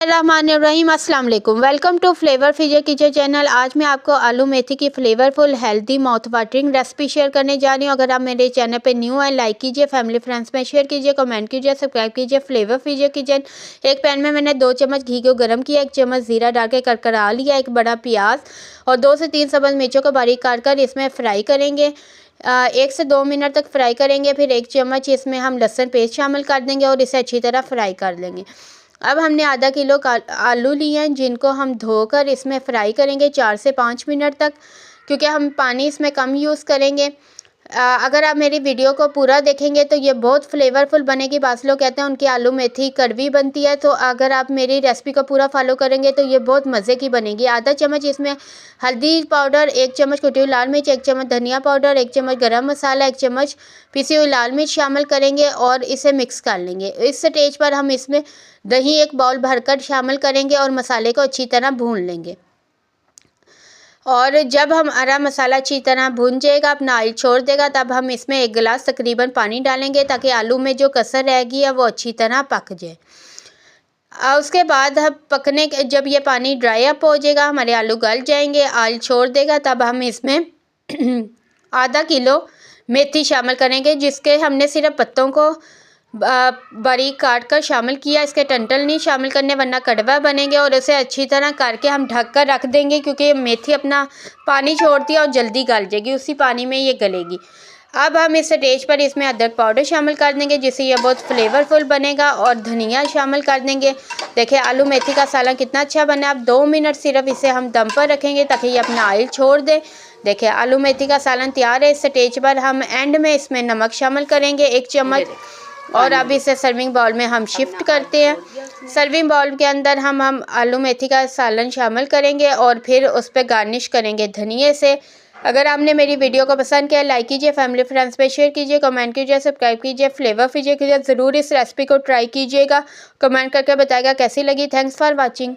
रहमानिर्रहीम। अस्सलाम वालेकुम। Welcome to flavour फीजर किचन चैनल। आज मैं आपको आलू मेथी की flavourful healthy mouth watering recipe share करने जा रही हूँ। अगर आप मेरे चैनल पे न्यू हैं, लाइक कीजिए, फैमिली फ्रेंड्स में शेयर कीजिए, कमेंट कीजिए, सब्सक्राइब कीजिए। फ्लेवर फीजर किचन। एक पैन में मैंने 2 चम्मच घी को गर्म किया, 1 चम्मच ज़ीरा डाल के करकरा लिया, 1 बड़ा प्याज और 2 से 3 सब्ज़ मिर्चों को बारीक काट कर इसमें फ्राई करेंगे। 1 से 2 मिनट तक फ्राई करेंगे। फिर 1 चम्मच इसमें हम लहसुन पेस्ट शामिल कर देंगे और इसे अच्छी तरह फ्राई कर लेंगे। अब हमने आधा किलो आलू लिए हैं, जिनको हम धोकर इसमें फ्राई करेंगे 4 से 5 मिनट तक, क्योंकि हम पानी इसमें कम यूज़ करेंगे। अगर आप मेरी वीडियो को पूरा देखेंगे तो ये बहुत फ्लेवरफुल बनेगी। बास लोग कहते हैं उनकी आलू मेथी कड़वी बनती है, तो अगर आप मेरी रेसिपी को पूरा फॉलो करेंगे तो ये बहुत मज़े की बनेगी। आधा चम्मच इसमें हल्दी पाउडर, 1 चम्मच कुटी हुई लाल मिर्च, 1 चम्मच धनिया पाउडर, 1 चम्मच गरम मसाला, 1 चम्मच पिसी हुई लाल मिर्च शामिल करेंगे और इसे मिक्स कर लेंगे। इस स्टेज पर हम इसमें दही 1 बाउल भरकर शामिल करेंगे और मसाले को अच्छी तरह भून लेंगे। और जब हमारा मसाला अच्छी तरह भून जाएगा, अपना ऑयल छोड़ देगा, तब हम इसमें 1 गिलास तकरीबन पानी डालेंगे ताकि आलू में जो कसर रहेगी है वो अच्छी तरह पक जाए। उसके बाद हम जब ये पानी ड्राई अप हो जाएगा, हमारे आलू गल जाएंगे, ऑयल छोड़ देगा, तब हम इसमें आधा किलो मेथी शामिल करेंगे, जिसके हमने सिर्फ पत्तों को बारीक काट कर शामिल किया। इसके टंटल नहीं शामिल करने, वरना कड़वा बनेंगे। और इसे अच्छी तरह करके हम ढक कर रख देंगे, क्योंकि मेथी अपना पानी छोड़ती है और जल्दी गल जाएगी, उसी पानी में ये गलेगी। अब हम इस स्टेज पर इसमें अदरक पाउडर शामिल कर देंगे, जिससे ये बहुत फ्लेवरफुल बनेगा, और धनिया शामिल कर देंगे। देखिए आलू मेथी का सालन कितना अच्छा बना। अब 2 मिनट सिर्फ इसे हम दम पर रखेंगे ताकि ये अपना ऑयल छोड़ दे। देखिए आलू मेथी का सालन तैयार है। इस स्टेज पर हम एंड में इसमें नमक शामिल करेंगे 1 चम्मच, और अब इसे सर्विंग बाउल में हम शिफ्ट करते हैं। सर्विंग बाउल के अंदर हम आलू मेथी का सालन शामिल करेंगे और फिर उस पर गार्निश करेंगे धनिए से। अगर आपने मेरी वीडियो को पसंद किया, लाइक कीजिए, फैमिली फ्रेंड्स पे शेयर कीजिए, कमेंट कीजिए, सब्सक्राइब कीजिए। फ्लेवर फीजर कीजिए, ज़रूर इस रेसिपी को ट्राई कीजिएगा। कमेंट करके बताइएगा कैसी लगी। Thanks for watching.